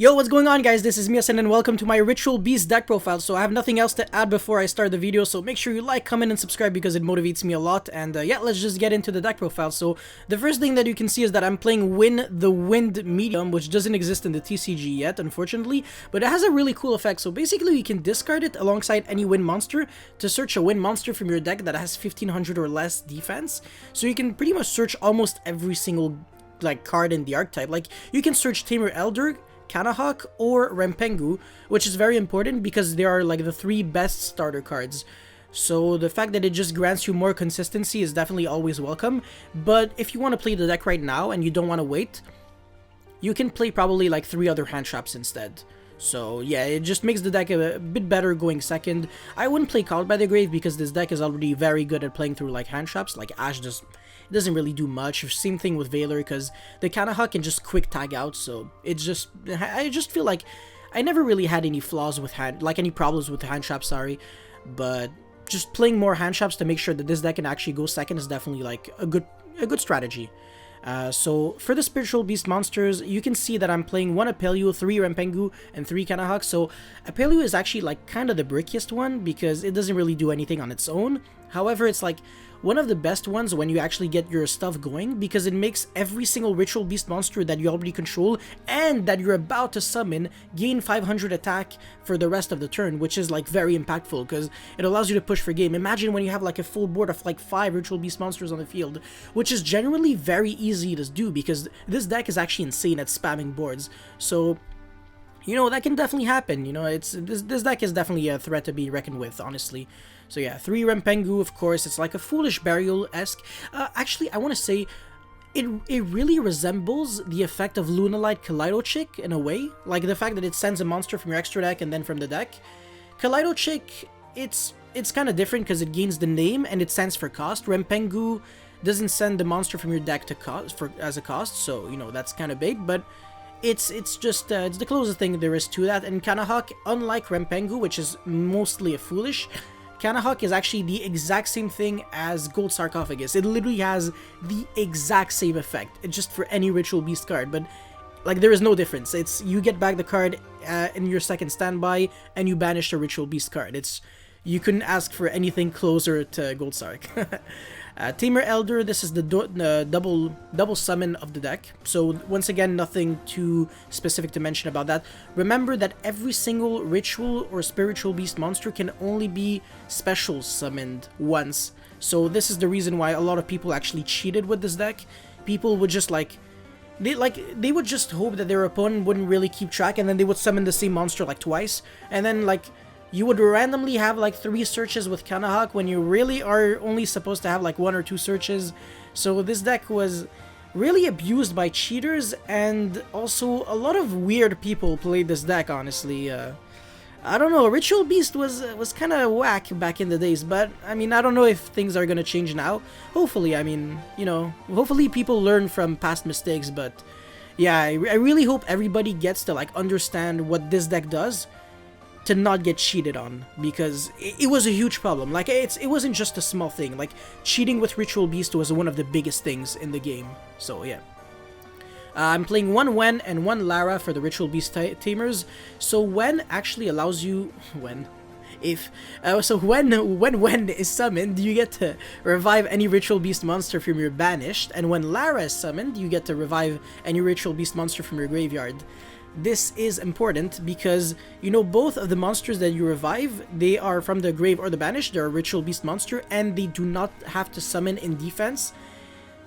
Yo, what's going on, guys? This is Miasen and welcome to my Ritual Beast deck profile. So I have nothing else to add before I start the video, so make sure you like, comment, and subscribe because it motivates me a lot. And yeah, let's just get into the deck profile. So the first thing that you can see is that I'm playing Win the Wind Medium, which doesn't exist in the TCG yet, unfortunately, but it has a really cool effect. So basically, you can discard it alongside any wind monster to search a wind monster from your deck that has 1500 or less defense. So you can pretty much search almost every single card in the archetype. Like, you can search Tamer Elder, CANNAHAWK, or Rempengu, which is very important because they are like the three best starter cards. So the fact that it just grants you more consistency is definitely always welcome. But if you want to play the deck right now and you don't want to wait, you can play probably like 3 other hand traps instead. So yeah, it just makes the deck a bit better going second. I wouldn't play Called by the Grave because this deck is already very good at playing through like hand traps. Like Ash doesn't really do much. Same thing with Valor because the CANNAHAWK can just quick tag out. So it's just, I just feel like I never really had any flaws with any problems with hand traps, sorry. But just playing more hand traps to make sure that this deck can actually go second is definitely like a good strategy. So for the Spiritual Beast monsters, you can see that I'm playing 1 Apelio, 3 Rempengu, and 3 CANNAHAWK. So Apelio is actually like kind of the brickiest one because it doesn't really do anything on its own. However, it's like one of the best ones when you actually get your stuff going because it makes every single Ritual Beast monster that you already control and that you're about to summon gain 500 attack for the rest of the turn, which is like very impactful because it allows you to push for game. Imagine when you have like a full board of like 5 Ritual Beast monsters on the field, which is generally very easy to do because this deck is actually insane at spamming boards. So you know, that can definitely happen. You know, this deck is definitely a threat to be reckoned with, honestly. So yeah, 3 Rempengu, of course. It's like a Foolish Burial-esque. Actually, I want to say it really resembles the effect of Lunalight Kaleido-Chick in a way. Like the fact that it sends a monster from your extra deck and then from the deck. Kaleido-Chick, it's kind of different because it gains the name and it stands for cost. Rempengu doesn't send the monster from your deck to as a cost, so you know that's kind of big, but it's just it's the closest thing there is to that. And CANNAHAWK, unlike Rempengu, which is mostly a Foolish, CANNAHAWK is actually the exact same thing as Gold Sarcophagus. It literally has the exact same effect. It's just for any Ritual Beast card, but like there is no difference. It's you get back the card in your second standby and you banish the Ritual Beast card. You couldn't ask for anything closer to Gold Sark. Tamer Elder, this is the double summon of the deck. So once again, nothing too specific to mention about that. Remember that every single ritual or spiritual beast monster can only be special summoned once. So this is the reason why a lot of people actually cheated with this deck. People would just they would just hope that their opponent wouldn't really keep track, and then they would summon the same monster like twice, and then like you would randomly have like 3 searches with CANNAHAWK when you really are only supposed to have like 1 or 2 searches. So this deck was really abused by cheaters, and also a lot of weird people played this deck, honestly. I don't know, Ritual Beast was kind of whack back in the days, but I mean, I don't know if things are gonna change now. Hopefully, I mean, you know, hopefully people learn from past mistakes, but yeah, I really hope everybody gets to like understand what this deck does to not get cheated on, because it was a huge problem. Like it wasn't just a small thing. Like cheating with Ritual Beast was one of the biggest things in the game. So yeah. I'm playing 1 Wen and 1 Lara for the Ritual Beast Tamers. So Wen actually allows you when Wen is summoned, you get to revive any Ritual Beast monster from your banished, and when Lara is summoned, you get to revive any Ritual Beast monster from your graveyard. This is important because, you know, both of the monsters that you revive, they are from the grave or the banished. They're a Ritual Beast monster, and they do not have to summon in defense.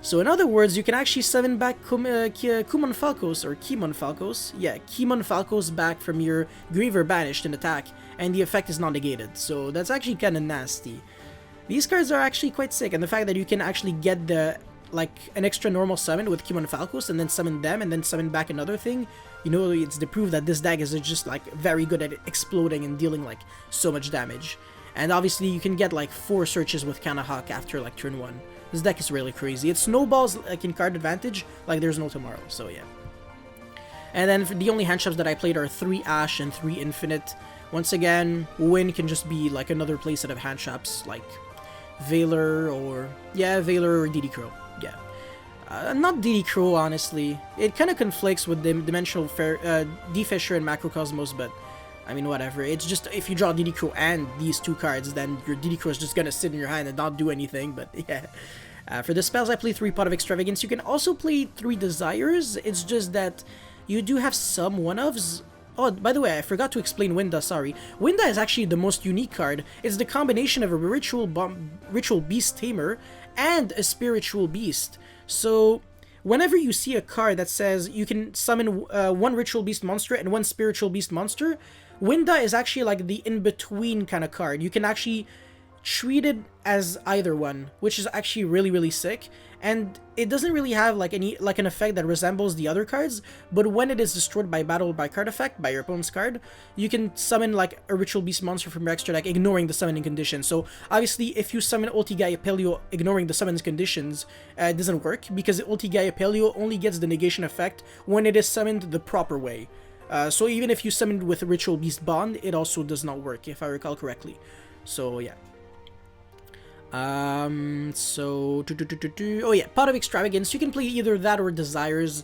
So in other words, you can actually summon back Kumon Falcos, or Kimon Falcos. Yeah, Kimon Falcos back from your grave or banished in attack, and the effect is not negated. So that's actually kind of nasty. These cards are actually quite sick, and the fact that you can actually get like an extra normal summon with Kimon Falcos and then summon them and then summon back another thing, you know, it's the proof that this deck is just like very good at exploding and dealing like so much damage. And obviously you can get like 4 searches with CANNAHAWK after like turn 1. This deck is really crazy. It snowballs like in card advantage like there's no tomorrow, so yeah. And then for the only hand traps that I played are 3 Ash and 3 Infinite. Once again, Win can just be like another playset of hand traps like Valor or DD Crow. Yeah. Not DD Crow, honestly. It kind of conflicts with the Dimensional D-Fisher and Macrocosmos, but I mean, whatever. It's just, if you draw DD Crow and these two cards, then your DD Crow is just gonna sit in your hand and not do anything, but yeah. For the spells, I play 3 Pot of Extravagance. You can also play 3 Desires. It's just that you do have some one-ofs. Oh, by the way, I forgot to explain Winda, sorry. Winda is actually the most unique card. It's the combination of a Ritual Beast Tamer and a Spiritual Beast. So, whenever you see a card that says you can summon 1 Ritual Beast monster and 1 Spiritual Beast monster, Winda is actually like the in-between kind of card. You can actually treat it as either one, which is actually really, really sick. And it doesn't really have like an effect that resembles the other cards, but when it is destroyed by battle by card effect, by your opponent's card, you can summon like a Ritual Beast monster from your extra deck, ignoring the summoning condition. So obviously, if you summon ULTI-CANNAHAWK ignoring the summons conditions, it doesn't work, because ULTI-CANNAHAWK only gets the negation effect when it is summoned the proper way. So even if you summoned with Ritual Beast Bond, it also does not work, if I recall correctly. So yeah. Oh yeah, Pot of Extravagance. You can play either that or Desires.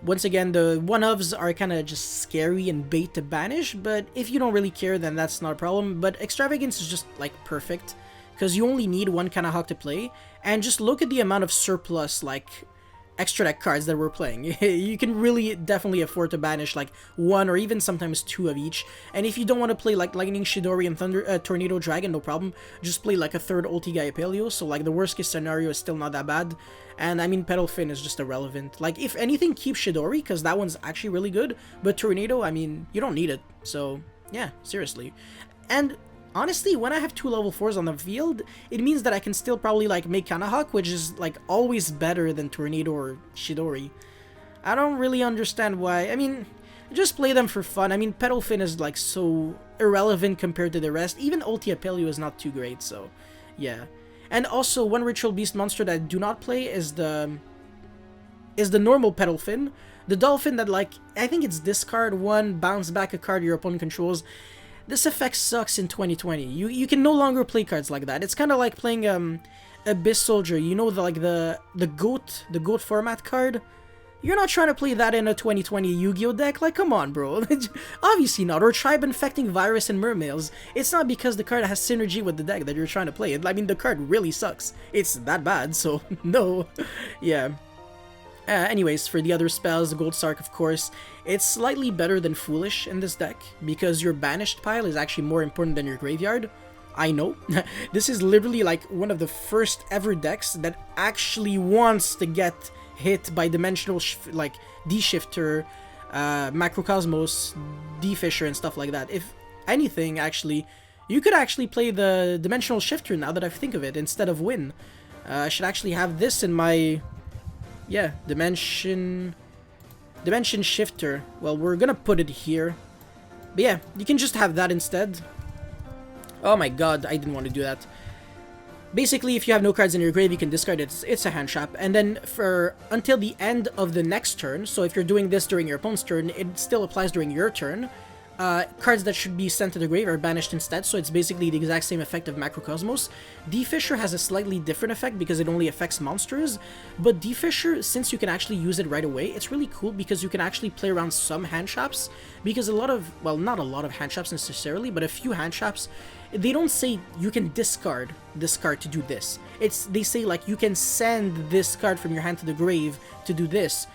Once again, the one-ofs are kind of just scary and bait to banish, but if you don't really care, then that's not a problem. But Extravagance is just like perfect, because you only need 1 CANNAHAWK to play, and just look at the amount of surplus like extra deck cards that we're playing. You can really definitely afford to banish like 1 or even sometimes 2 of each. And if you don't want to play like Lightning Shidori and Tornado Dragon, no problem. Just play like a 3rd ULTI-CANNAHAWK, so like the worst case scenario is still not that bad. And I mean, Petal Fin is just irrelevant. Like, if anything, keep Shidori, because that one's actually really good. But Tornado, I mean, you don't need it. So yeah, seriously. And honestly, when I have 2 level 4s on the field, it means that I can still probably like make CANNAHAWK, which is like always better than Tornado or Shidori. I don't really understand why. I mean, just play them for fun. I mean, Petal Fin is like so irrelevant compared to the rest. Even ULTI-CANNAHAWK is not too great, so yeah. And also, 1 Ritual Beast monster that I do not play is the normal Petal Fin. The Dolphin that, like, I think it's discard 1, bounce back a card your opponent controls. This effect sucks in 2020. You can no longer play cards like that. It's kind of like playing Abyss Soldier. You know, the goat format card. You're not trying to play that in a 2020 Yu-Gi-Oh deck. Like, come on, bro. Obviously not. Or Tribe Infecting Virus and Mermails. It's not because the card has synergy with the deck that you're trying to play it. I mean, the card really sucks. It's that bad. So no. Yeah. Anyways, for the other spells, the Gold Sark, of course, it's slightly better than Foolish in this deck, because your banished pile is actually more important than your graveyard. I know. This is literally like one of the first ever decks that actually wants to get hit by Dimensional, like, D-Shifter, Macrocosmos, D-Fisher, and stuff like that. If anything, actually, you could actually play the Dimensional Shifter now that I think of it, instead of Win. I should actually have this in my... yeah, Dimension Shifter. Well, we're gonna put it here. But yeah, you can just have that instead. Oh my god, I didn't want to do that. Basically, if you have no cards in your grave, you can discard it. It's a hand trap. And then for until the end of the next turn, so if you're doing this during your opponent's turn, it still applies during your turn. Cards that should be sent to the grave are banished instead, so it's basically the exact same effect of Macrocosmos. D-Fisher has a slightly different effect because it only affects monsters, but D-Fisher, since you can actually use it right away, it's really cool because you can actually play around some hand traps, because a lot of, well, not a lot of hand traps necessarily, but a few hand traps, they don't say you can discard this card to do this. They say like you can send this card from your hand to the grave to do this,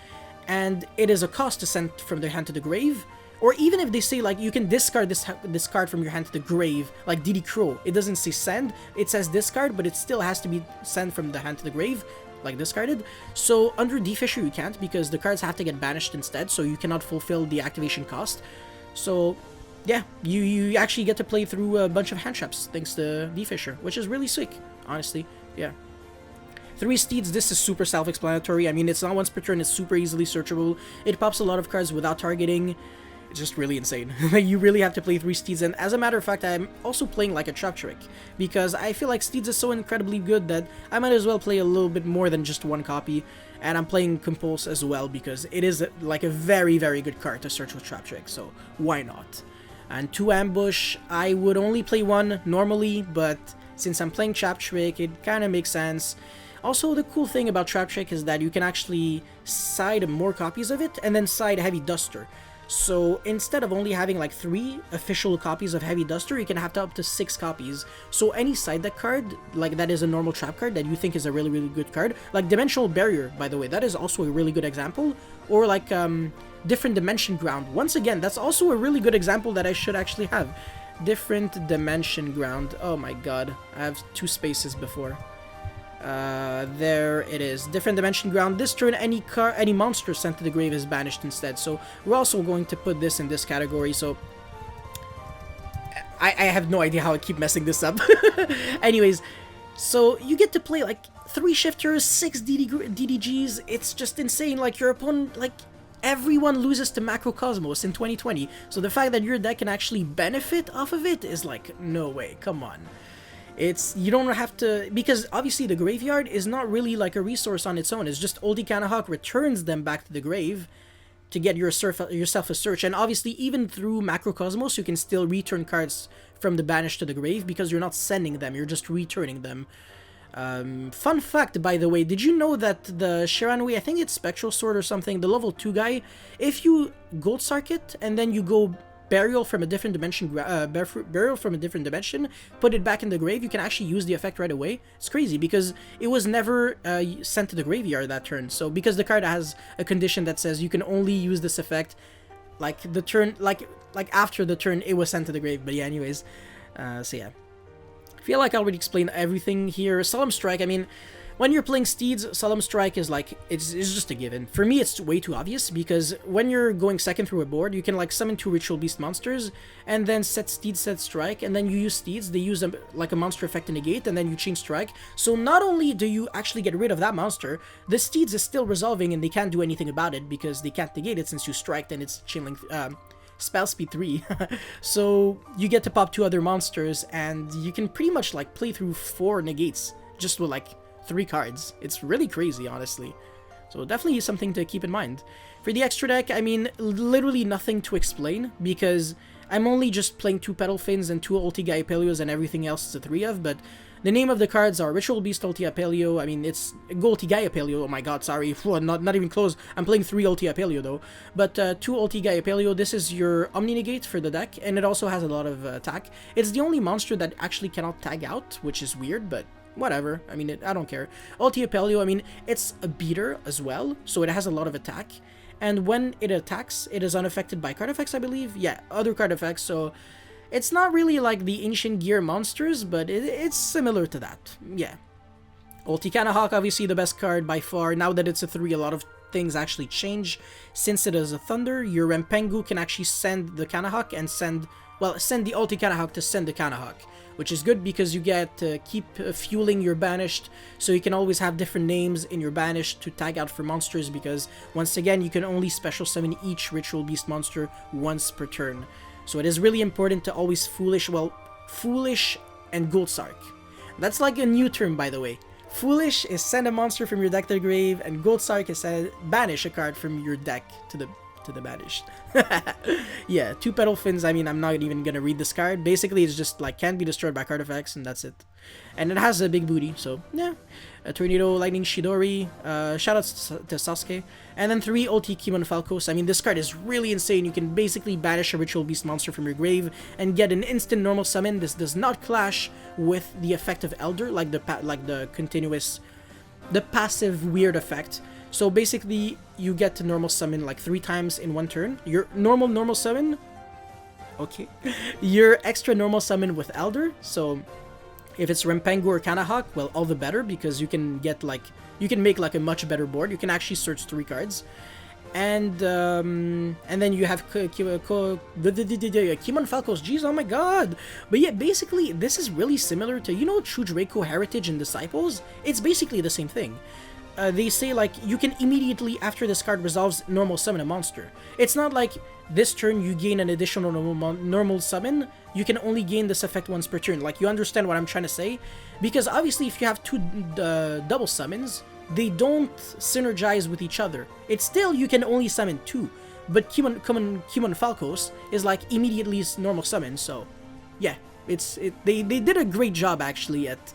and it is a cost to send from their hand to the grave. Or even if they say, like, you can discard this card from your hand to the grave, like DD Crow. It doesn't say send, it says discard, but it still has to be sent from the hand to the grave, like discarded. So under D-Fisher you can't, because the cards have to get banished instead, so you cannot fulfill the activation cost. So yeah, you actually get to play through a bunch of hand traps thanks to D-Fisher, which is really sick, honestly. Yeah. 3 Steeds, this is super self-explanatory. I mean, it's not once per turn, it's super easily searchable. It pops a lot of cards without targeting. It's just really insane. You really have to play 3 Steeds, and as a matter of fact, I'm also playing like a Trap Trick, because I feel like Steeds is so incredibly good that I might as well play a little bit more than just 1 copy, and I'm playing Compulse as well, because it is like a very, very good card to search with Trap Trick, so why not? And 2 Ambush, I would only play 1 normally, but since I'm playing Trap Trick, it kind of makes sense. Also, the cool thing about Trap Trick is that you can actually side more copies of it and then side Heavy Duster. So instead of only having like 3 official copies of Heavy Duster, you can have up to 6 copies. So any side deck card, like that is a normal trap card that you think is a really, really good card, like Dimensional Barrier, by the way, that is also a really good example, or like Different Dimension Ground. Once again, that's also a really good example that I should actually have. Different Dimension Ground. Oh my god, I have 2 spaces before. There it is. Different Dimension Ground. This turn, any monster sent to the grave is banished instead. So we're also going to put this in this category. So I have no idea how I keep messing this up. Anyways, so you get to play like 3 shifters, 6 DDGs. It's just insane. Like your opponent, like everyone loses to Macrocosmos in 2020. So the fact that your deck can actually benefit off of it is like, no way. Come on. You don't have to, because obviously the graveyard is not really like a resource on its own. It's just ULTI-CANNAHAWK returns them back to the grave to get yourself a search. And obviously even through Macrocosmos, you can still return cards from the banish to the grave because you're not sending them, you're just returning them. Fun fact, by the way, did you know that the Shiranui, I think it's Spectral Sword or something, the level 2 guy, if you Gold Circuit and then you go Burial from a different dimension, put it back in the grave, you can actually use the effect right away. It's crazy because it was never sent to the graveyard that turn. So because the card has a condition that says you can only use this effect like the turn, like after the turn it was sent to the grave. But yeah, anyways, so yeah, I feel like I already explained everything here. Solemn Strike, I mean, when you're playing Steeds, Solemn Strike is like, it's just a given. For me, it's way too obvious, because when you're going second through a board, you can like summon 2 Ritual Beast monsters, and then set Steeds, set Strike, and then you use Steeds, they use like a monster effect to negate, and then you change Strike. So not only do you actually get rid of that monster, the Steeds is still resolving, and they can't do anything about it, because they can't negate it since you striked, and it's Chain Link, Spell Speed 3. So you get to pop 2 other monsters, and you can pretty much like play through 4 negates, just with like 3 cards. It's really crazy, honestly. So definitely something to keep in mind. For the extra deck, I mean, literally nothing to explain, because I'm only just playing 2 Petal Fins and 2 Ulti-Gaia Peleos, and everything else is a 3 of, but the name of the cards are Ritual Beast Ulti-Paleo. I mean, it's Ulti-Gaia Paleo. Oh my god, sorry. Not even close. I'm playing 3 Ulti-Paleo though. But 2 Ulti-Gaia Paleo. This is your Omni-Negate for the deck, and it also has a lot of attack. It's the only monster that actually cannot tag out, which is weird, but whatever. I mean, I don't care. Ulti-Paleo, I mean, it's a beater as well, so it has a lot of attack. And when it attacks, it is unaffected by card effects, I believe. Yeah, other card effects, so it's not really like the Ancient Gear monsters, but it's similar to that. Yeah. ULTI-CANNAHAWK, obviously the best card by far. Now that it's a 3, a lot of things actually change. Since it is a Thunder, your Rempengu can actually send the CANNAHAWK and send the ULTI-CANNAHAWK to send the CANNAHAWK, which is good because you get to keep fueling your banished, so you can always have different names in your banished to tag out for monsters, because once again, you can only special summon each Ritual Beast monster once per turn. So it is really important to always Foolish and Gold Sark. That's like a new term, by the way. Foolish is send a monster from your deck to the grave, and Gold Sark is banish a card from your deck to the banished. Yeah, 2 Petal Fins, I mean, I'm not even gonna read this card. Basically, it's just like can't be destroyed by card effects, and that's it. And it has a big booty, so yeah. A Tornado, Lightning Shidori, shoutouts to Sasuke. And then 3 Ulti-Kimon Falcos. I mean, this card is really insane. You can basically banish a Ritual Beast monster from your grave and get an instant normal summon. This does not clash with the effect of Elder, like the passive weird effect. So basically, you get to normal summon like 3 times in 1 turn. Your normal summon, okay. Your extra normal summon with Elder, so if it's Rempengu or CANNAHAWK, well, all the better, because you can get like, you can make like a much better board. You can actually search 3 cards. And then you have Kimon Falcos. Jeez, oh my god. But yeah, basically, this is really similar to, you know, Chudrako Heritage and Disciples? It's basically the same thing. They say like you can immediately after this card resolves normal summon a monster. It's not like this turn you gain an additional normal summon. You can only gain this effect once per turn. Like, you understand what I'm trying to say? Because obviously if you have 2 double summons, they don't synergize with each other. It's still you can only summon 2, but Kimon Falcos is like immediately normal summon. So yeah, they did a great job actually at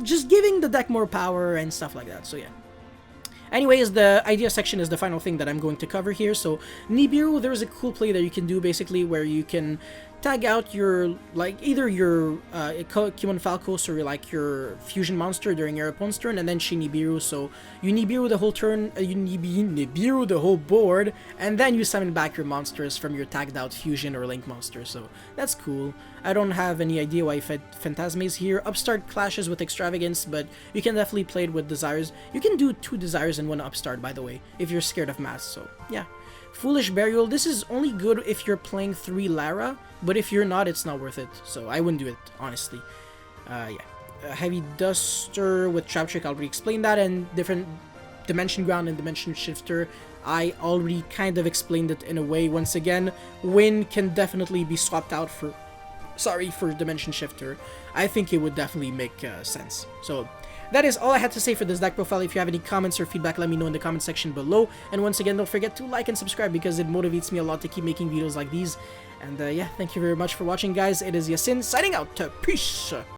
just giving the deck more power and stuff like that. So yeah. Anyways, the idea section is the final thing that I'm going to cover here. So Nibiru, there's a cool play that you can do basically where you can tag out your, like, either your Kimon Falcos or like your fusion monster during your opponent's turn, and then she Nibiru. So you Nibiru the whole turn, you Nibiru the whole board, and then you summon back your monsters from your tagged out fusion or link monster. So that's cool. I don't have any idea why Phantasma is here. Upstart clashes with Extravagance, but you can definitely play it with Desires. You can do 2 Desires and 1 Upstart, by the way, if you're scared of mass. So yeah. Foolish Burial, this is only good if you're playing 3 Lara, but if you're not, it's not worth it. So I wouldn't do it, honestly. Yeah. Heavy Duster with Trap Trick, I already explained that, and different Dimension Ground and Dimension Shifter. I already kind of explained it in a way. Once again, Wind can definitely be swapped out for Dimension Shifter. I think it would definitely make sense. So that is all I had to say for this deck profile. If you have any comments or feedback, let me know in the comment section below. And once again, don't forget to like and subscribe because it motivates me a lot to keep making videos like these. And yeah, thank you very much for watching, guys. It is Yasin signing out. Peace!